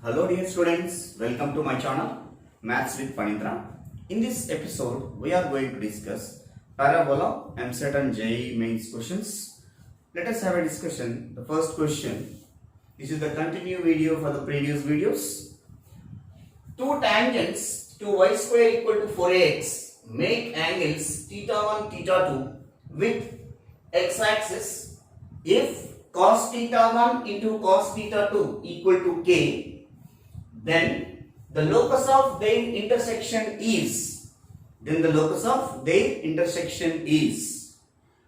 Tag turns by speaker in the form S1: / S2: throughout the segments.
S1: Hello dear students, welcome to my channel Maths with Panindra. In this episode, we are going to discuss parabola, MSET and JEE mains questions. Let us have a discussion. The first question, this is the continue video for the previous videos. Two tangents to y square equal to 4ax make angles theta 1, theta 2 with x-axis if cos theta 1 into cos theta 2 equal to k, then the locus of their intersection is.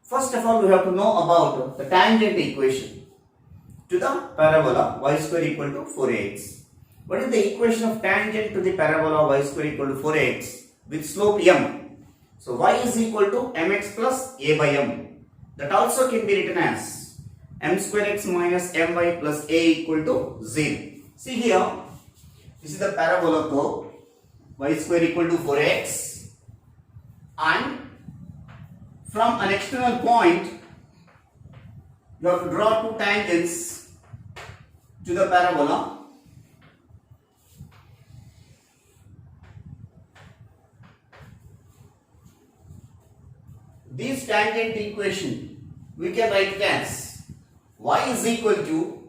S1: First of all, we have to know about the tangent equation to the parabola y square equal to 4ax. What is the equation of tangent to the parabola y square equal to 4ax with slope m? So y is equal to mx plus a by m. That also can be written as m square x minus my plus a equal to 0. See here, this is the parabola curve y square equal to 4x, and from an external point you have to draw two tangents to the parabola. This tangent equation we can write it as y is equal to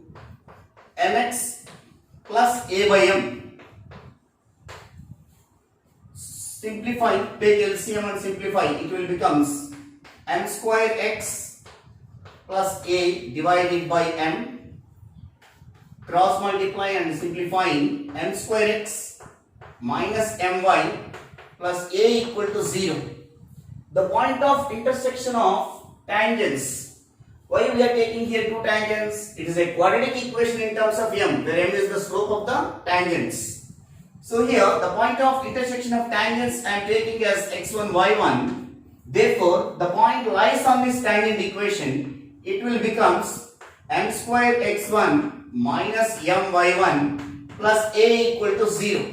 S1: mx plus a by m. Simplify, take LCM and simplify, it will becomes m square x plus a divided by m. Cross multiply and simplifying, m square x minus my plus a equal to 0. The point of intersection of tangents. Why we are taking here two tangents? It is a quadratic equation in terms of m, where m is the slope of the tangents. So here the point of intersection of tangents I am taking as x1, y1. Therefore, the point lies on this tangent equation. It will becomes m square x1 minus m y1 plus a equal to 0.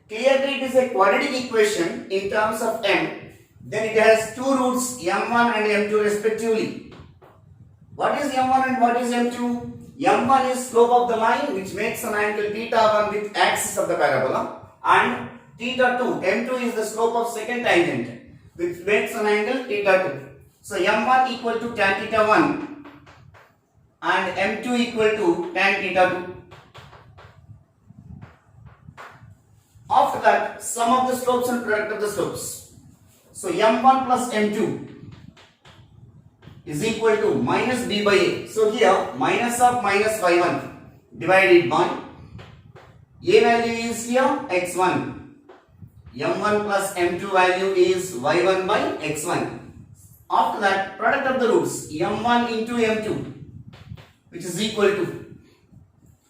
S1: Clearly it is a quadratic equation in terms of m. Then it has two roots m1 and m2 respectively. What is m1 and what is m2? m1 is slope of the line which makes an angle theta 1 with axis of the parabola, and theta 2, m2 is the slope of second tangent which makes an angle theta 2. So m1 equal to tan theta 1 and m2 equal to tan theta 2. After that, sum of the slopes and product of the slopes. So m1 plus m2 is equal to minus b by a. So here minus of minus y1 divided by a value is here x1. m1 plus m2 value is y1 by x1. After that, product of the roots m1 into m2, which is equal to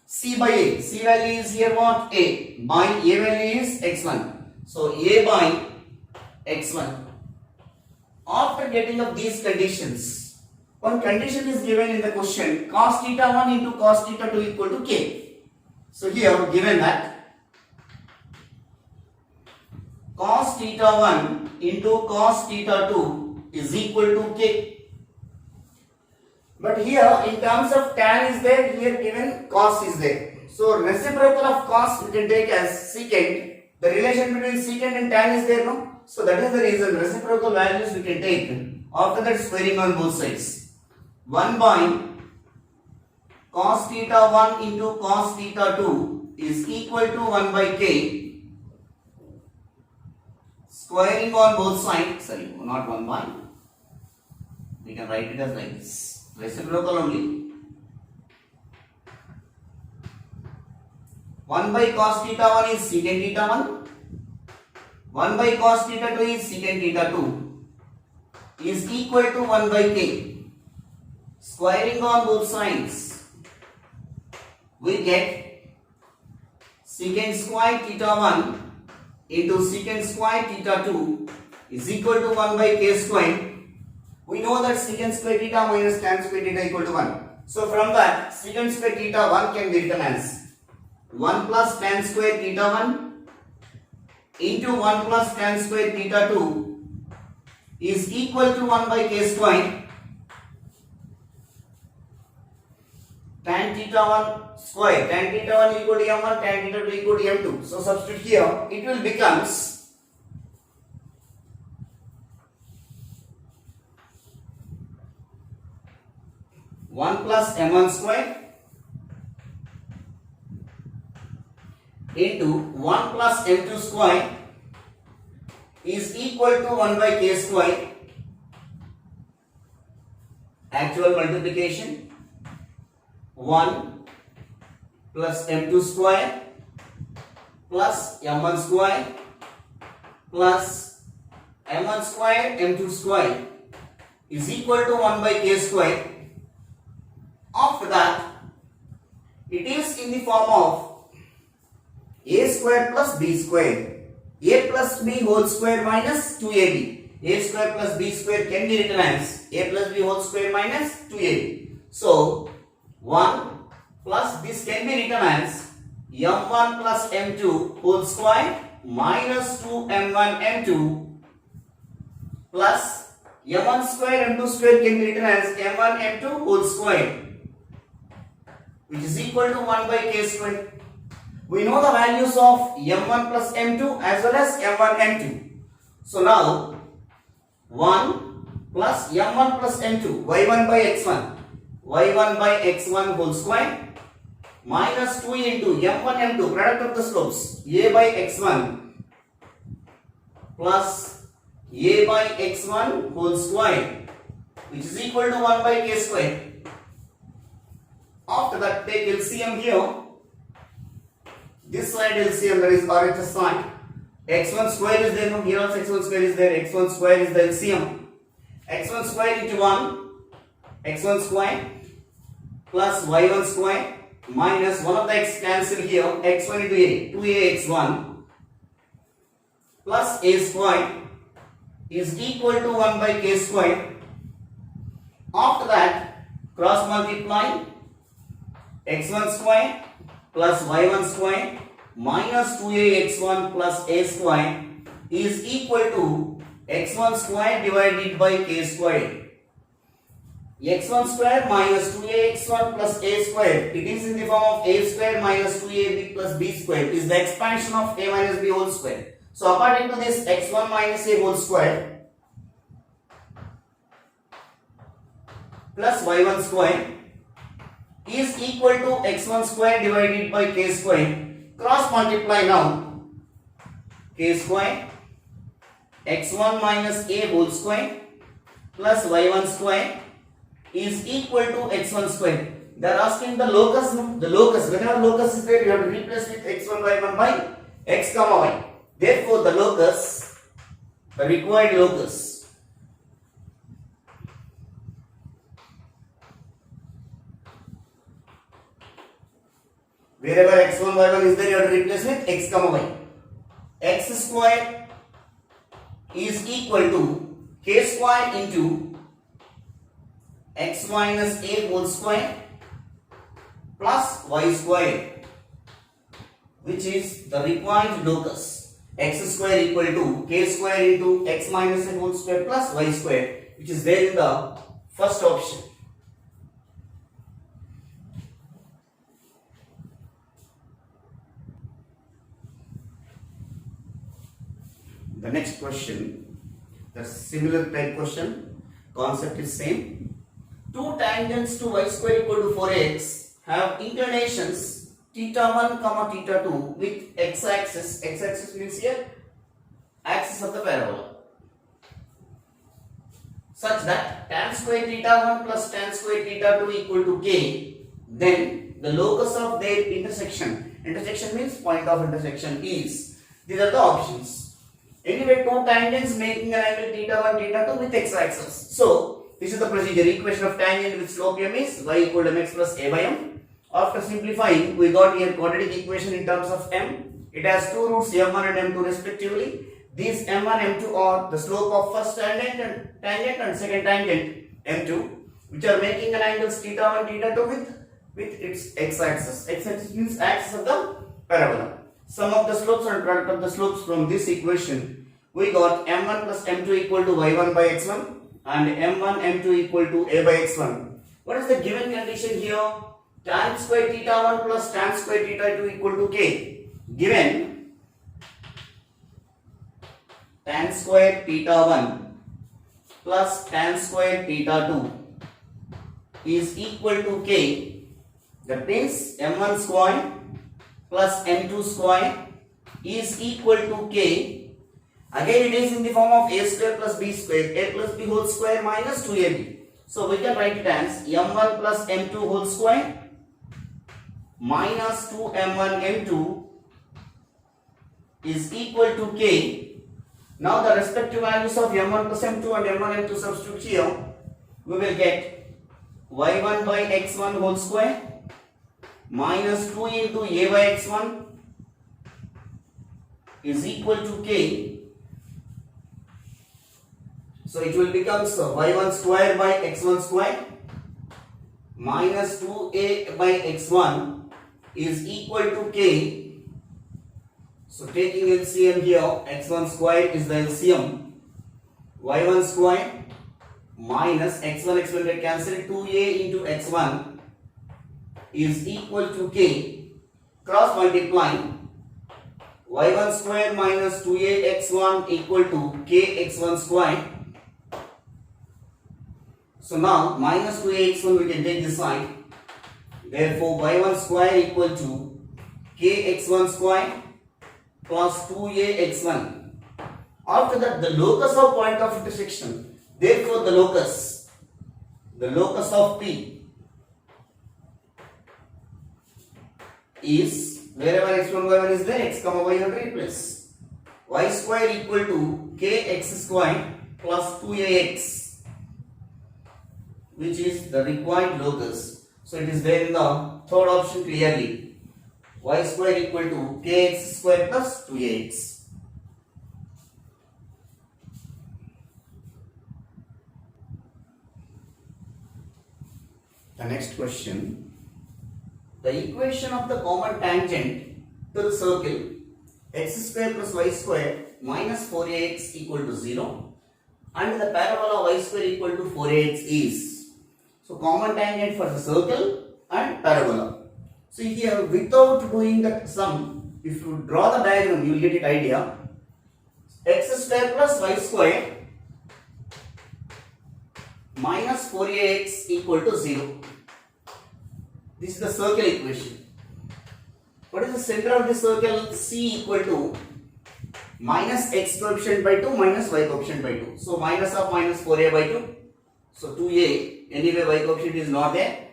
S1: c by a. C value is here what? A. By a value is x1. So a by x1. After getting of these conditions, one condition is given in the question, cos theta 1 into cos theta 2 equal to k. So here given that cos theta 1 into cos theta 2 is equal to k. But here in terms of tan is there, here given cos is there. So reciprocal of cos we can take as secant. The relation between secant and tan is there, no? So that is the reason reciprocal values we can take. After that, squaring on both sides. 1 by cos theta 1 into cos theta 2 is equal to 1 by k. Squaring on both sides, sorry, not 1 by. We can write it as like this. Reciprocal only. 1 by cos theta 1 is secant theta 1. 1 by cos theta 2 is secant theta 2 is equal to 1 by k. Squaring on both sides, we get secant square theta 1 into secant square theta 2 is equal to 1 by k square. We know that secant square theta minus tan square theta equal to 1. So from that, secant square theta 1 can be written as 1 plus tan square theta 1 into 1 plus tan square theta 2 is equal to 1 by k square. tan theta 1 square, tan theta 1 equal to m1, tan theta 2 equal to m2. So substitute here, it will becomes 1 plus m1 square into 1 plus m2 square is equal to 1 by k square. Actual multiplication 1 plus m2 square plus m1 square plus m1 square m2 square is equal to 1 by k square. After that, it is in the form of a square plus b square. A plus b whole square minus 2ab. A square plus b square can be written as a plus b whole square minus 2ab. So 1 plus this can be written as m1 plus m2 whole square minus 2m1 m2 plus m1 square m2 square can be written as m1 m2 whole square, which is equal to 1 by k square. We know the values of m1 plus m2 as well as m1 m2. So now 1 plus m1 plus m2, y1 by x1, y1 by x1 whole square minus 2 into m1 m2, product of the slopes, a by x1 plus a by x1 whole square, which is equal to 1 by k square. After that, take LCM here. This side LCM, that is RHS side. X1 square is there, no, here also x1 square is there. X1 square is the LCM. X1 square into 1, x1 square plus y1 square minus 1 of the x cancel here, x1 into a, 2a x1 plus a square is equal to 1 by k square. After that, cross multiply x1 square plus y1 square minus 2a x1 plus a square is equal to x1 square divided by k square. x1 square minus 2a x1 plus a square, it is in the form of a square minus 2ab plus b square, is the expansion of a minus b whole square. So according to this, x1 minus a whole square plus y1 square is equal to x1 square divided by k square. Cross multiply now, k square x1 minus a whole square plus y1 square is equal to x1 square. They are asking the locus, no? The locus, whenever locus is there, you have to replace with x1 y1 by x comma y. Therefore, the locus, the required locus wherever x1 y1 is there, you have to replace with x comma y. X square is equal to k square into x minus a whole square plus y square, which is the required locus. X square equal to k square into x minus a whole square plus y square, which is there in the first option. The next question, the similar type question, concept is same. Two tangents to y square equal to 4x have inclinations theta 1 comma theta 2 with x-axis. X-axis means here axis of the parabola, such that tan square theta 1 plus tan square theta 2 equal to k. Then the locus of their intersection. Intersection means point of intersection is. These are the options. Anyway, two tangents making an angle theta 1 theta 2 with x-axis. So this is the procedure. Equation of tangent with slope m is y equal to mx plus a by m. After simplifying, we got here quadratic equation in terms of m. It has two roots m1 and m2 respectively. These m1 m2 are the slope of first tangent and second tangent m2, which are making an angle theta 1 theta 2 with its x-axis. X-axis means axis of the parabola. Sum of the slopes and product of the slopes from this equation, we got m1 plus m2 equal to y1 by x1 and m1 m2 equal to a by x1. What is the given condition here? tan square theta 1 plus tan square theta 2 equal to k. Given tan square theta 1 plus tan square theta 2 is equal to k, that means m1 square plus m2 square is equal to k. Again it is in the form of a square plus b square, a plus b whole square minus 2ab. So we can write it as m1 plus m2 whole square minus 2m1 m2 is equal to k. Now the respective values of m1 plus m2 and m1 m2 substitute here. We will get y1 by x1 whole square minus 2 into a by x1 is equal to k. So it will become y1 square by x1 square minus 2a by x1 is equal to k. So taking LCM here, x1 square is the LCM, y1 square minus x1 get cancelled, 2a into x1 is equal to k. Cross multiply, y1 square minus 2a x1 equal to k x1 square. So now minus 2a x1 we can take this side. Therefore y1 square equal to k x1 square plus 2a x1. After that the locus of point of intersection. Therefore the locus of P is wherever x1 y1 is there, x comma y have to replace. Y square equal to k x square plus 2ax, which is the required locus. So it is there in the third option clearly. Y square equal to kx square plus 2ax. The next question. The equation of the common tangent to the circle x square plus y square minus 4ax equal to 0 and the parabola y square equal to 4ax is. So common tangent for the circle and parabola. So here without doing the sum, if you draw the diagram you will get it idea. X square plus y square minus 4ax equal to 0. This is the circle equation. What is the center of the circle? C equal to minus x coefficient by 2 minus y coefficient by 2. So minus of minus 4a by 2. So 2a, anyway y coefficient is not there,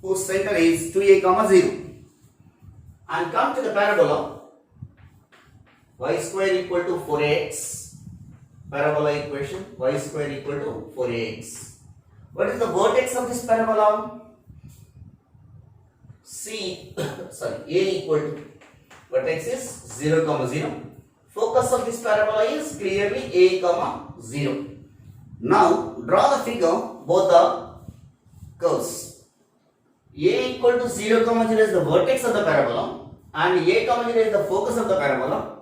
S1: whose center is 2a comma 0. And come to the parabola, y square equal to 4ax, parabola equation, y square equal to 4ax. What is the vertex of this parabola? A equal to, vertex is 0 comma 0. Focus of this parabola is clearly a comma 0. Now draw the figure, both the curves. A equal to 0 comma 0 is the vertex of the parabola and a comma 0 is the focus of the parabola,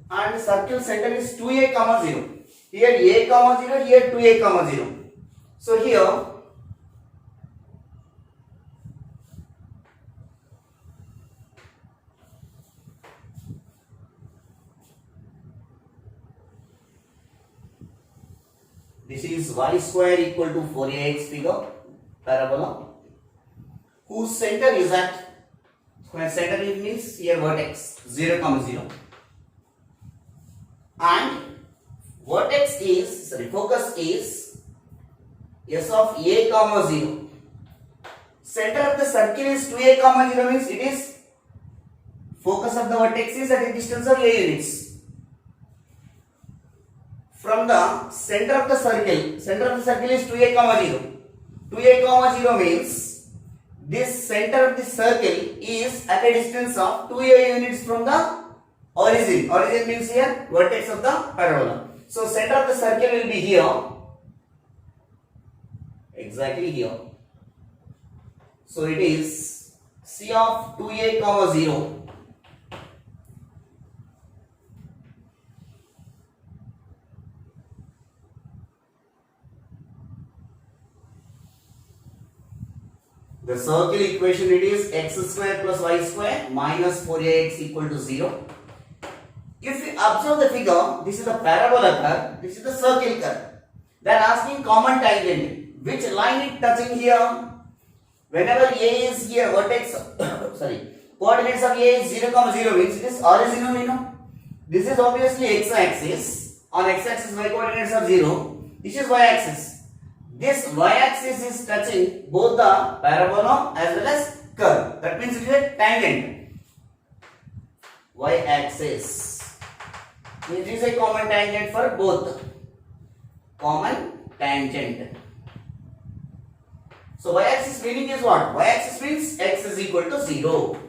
S1: and the circle center is 2a comma 0. Here a comma 0, here 2a comma 0. So here this is y square equal to 4ax figure, parabola, whose center is at, where center means here vertex 0 comma 0, and vertex is, focus is s of a comma 0. Center of the circle is 2a comma 0 means it is, focus of the vertex is at a distance of a units. From the center of the circle is 2a comma 0. 2a comma 0 means this center of the circle is at a distance of 2a units from the origin. Origin means here vertex of the parabola. So center of the circle will be here, exactly here. So it is C of 2a comma 0 The circle equation it is x square plus y square minus 4ax equal to 0. If you observe the figure, this is the parabola curve, this is the circle curve. They are asking common tangent. Which line is touching here? Whenever a is here, vertex, coordinates of a is 0, 0 means it is original, you know. This is obviously x-axis. On x-axis, y coordinates are 0. This is y-axis. This y-axis is touching both the parabola as well as curve. That means it is a tangent. Y-axis. It is a common tangent for both. Common tangent. So y-axis meaning is what? Y-axis means x is equal to 0.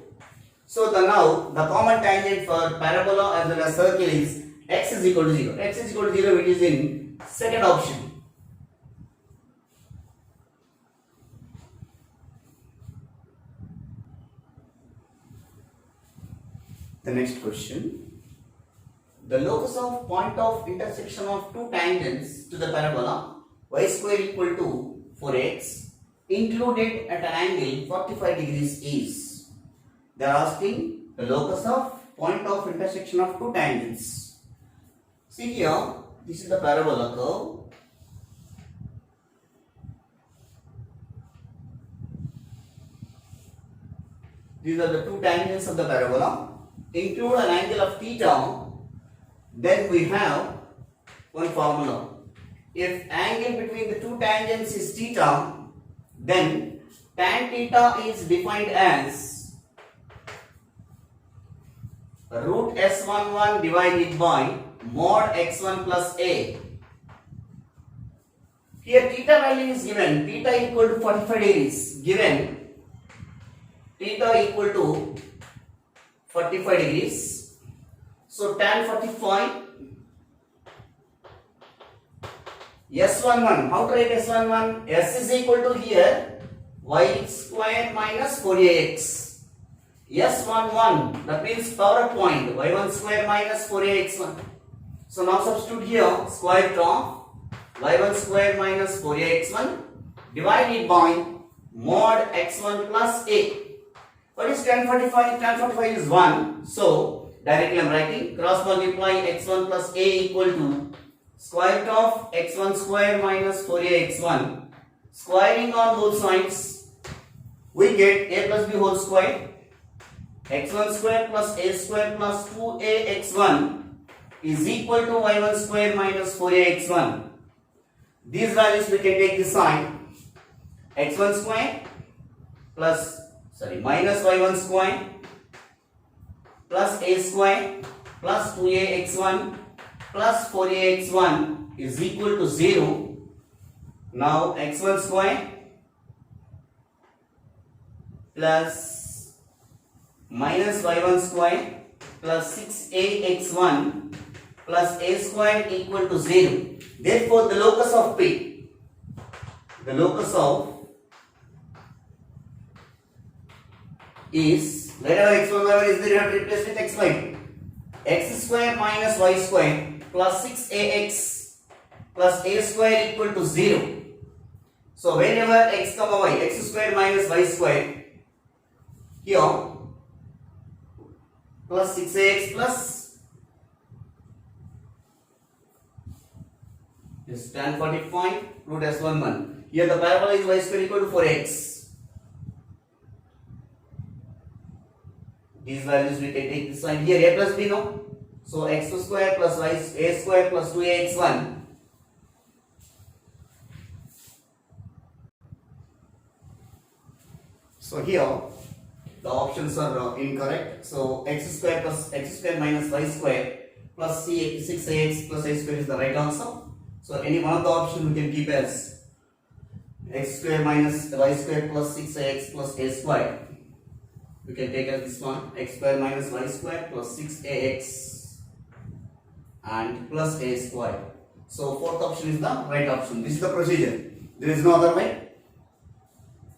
S1: So now the common tangent for parabola as well as circle is x is equal to 0. X is equal to 0, it is in second option. The next question. The locus of point of intersection of two tangents to the parabola y square equal to 4x included at an angle 45 degrees is. They are asking the locus of point of intersection of two tangents. See here, this is the parabola curve. These are the two tangents of the parabola. Include an angle of theta. Then we have one formula. If angle between the two tangents is theta, then tan theta is defined as root s11 divided by mod x1 plus a. Here theta value is given, theta equal to 45 degrees, given theta equal to 45 degrees. So tan 45 S11, how to write S11? S is equal to here y square minus 4ax. S11, that means power point, y1 square minus 4ax1. So now substitute here square root of y1 square minus 4ax1 divided by mod x1 plus a. What is tan 45? Tan 45 is 1. So directly I am writing cross multiply x1 plus a equal to square root of x1 square minus 4ax1. Squaring on both sides, we get a plus b whole square. X1 square plus a square plus 2ax1 is equal to y1 square minus 4ax1. These values we can take this side. X1 square plus minus y1 square plus a square plus 2ax1 plus 4ax1 is equal to 0. Now x1 square plus minus y1 square plus 6ax1 plus a square equal to 0. Therefore, the locus of P, the locus of is, wherever x1 wherever is there, you have to replace with x5. X square minus y square plus 6ax plus a square equal to 0. So whenever x comma y, x square minus y square, here plus 6ax plus is tan 45 root s11. Here the parabola is y square equal to 4x. These values we can take this side. Here a plus b, no. So x square plus y a square plus 2ax1. So here the options are incorrect. So x square minus y square plus 6ax plus a square is the right answer. So any one of the options we can keep as x square minus y square plus 6ax plus a square. We can take as this one, x square minus y square plus 6ax and plus a square. So fourth option is the right option. This is the procedure. There is no other way.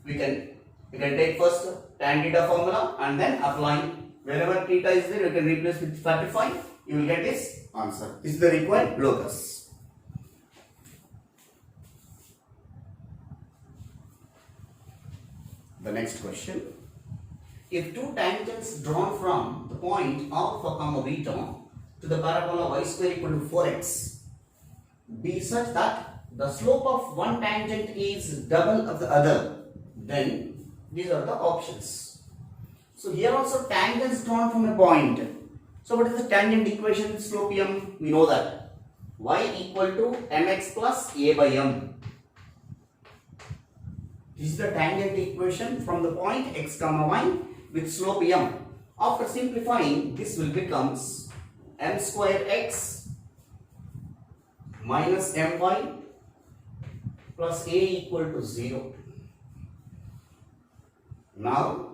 S1: We can take first tan theta formula and then apply. Wherever theta is there, you can replace with 45. You will get this answer. This is the required locus. The next question. If two tangents drawn from the point alpha comma beta to the parabola y square equal to 4x be such that the slope of one tangent is double of the other, then these are the options. So here also tangents drawn from a point. So what is the tangent equation with slope m? We know that y equal to mx plus a by m. This is the tangent equation from the point x comma y with slope m. After simplifying, this will becomes m square x minus my plus a equal to 0. Now,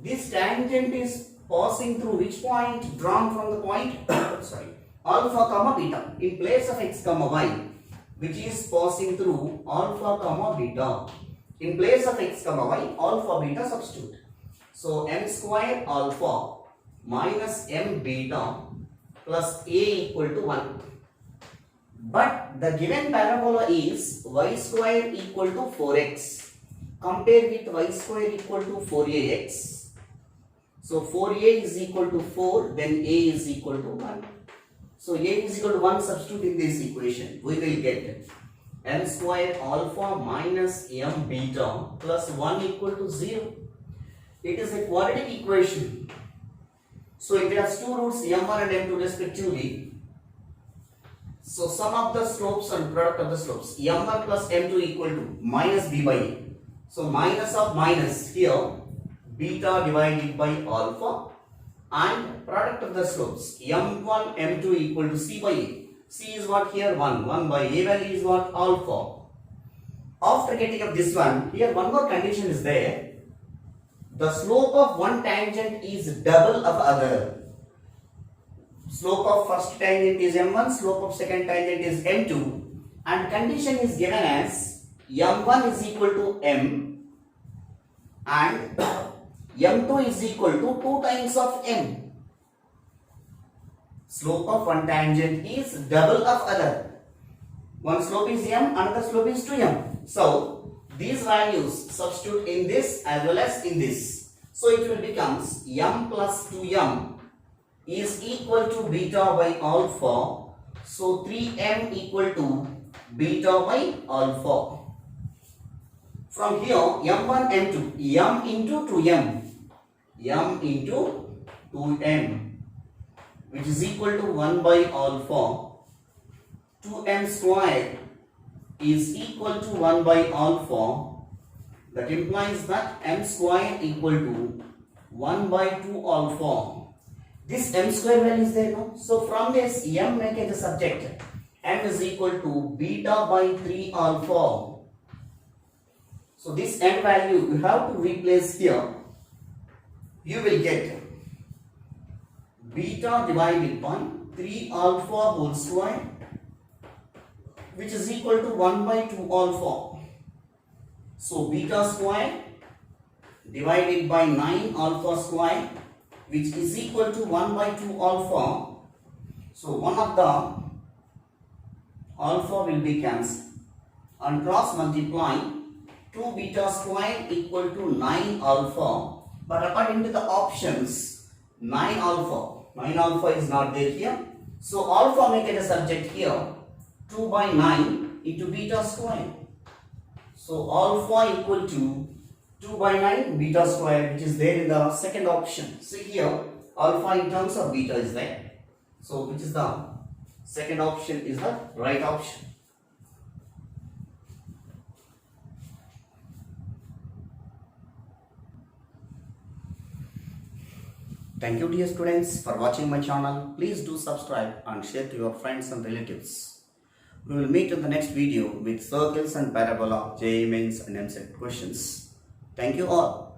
S1: this tangent is passing through which point? Drawn from the point alpha comma beta in place of x comma y, which is passing through alpha comma beta. In place of x comma y, alpha beta substitute. So m square alpha minus m beta plus a equal to 1. But the given parabola is y square equal to 4x. Compare with y square equal to 4ax. So 4a is equal to 4, then a is equal to 1. So a is equal to 1, substitute in this equation. We will get m square alpha minus m beta plus 1 equal to 0. It is a quadratic equation. So it has two roots m1 and m2 respectively. So sum of the slopes and product of the slopes m1 plus m2 equal to minus b by a. So minus of minus here beta divided by alpha, and product of the slopes m1 m2 equal to c by a. C is what here? 1 by a value is what? Alpha. After getting up this one, here one more condition is there. The slope of one tangent is double of other. Slope of first tangent is m1, slope of second tangent is m2, and condition is given as m1 is equal to m and m2 is equal to 2 times of m. Slope of one tangent is double of other. One slope is m, another slope is 2m. So these values substitute in this as well as in this. So it will becomes m plus 2m is equal to beta by alpha. So 3m equal to beta by alpha. From here m1 m2 m into 2m m into 2m, which is equal to 1 by alpha. 2m square is equal to 1 by alpha. That implies that m square equal to 1 by 2 alpha. This m square value is there, no? So from this m make it a subject. M is equal to beta by 3 alpha. So this m value you have to replace here. You will get beta divided by 3 alpha whole square, which is equal to 1 by 2 alpha. So beta square divided by 9 alpha square, which is equal to 1 by 2 alpha. So one of the alpha will be cancelled and cross multiply 2 beta square equal to 9 alpha. But according to the options, 9 alpha is not there here. So alpha make it a subject here. 2 by 9 into beta square. So alpha equal to 2 by 9 beta square, which is there in the second option. See here, alpha in terms of beta is there. So which is the second option is the right option. Thank you dear students for watching my channel. Please do subscribe and share to your friends and relatives. We will meet in the next video with circles and parabola, JEE Mains and MCET questions. Thank you all.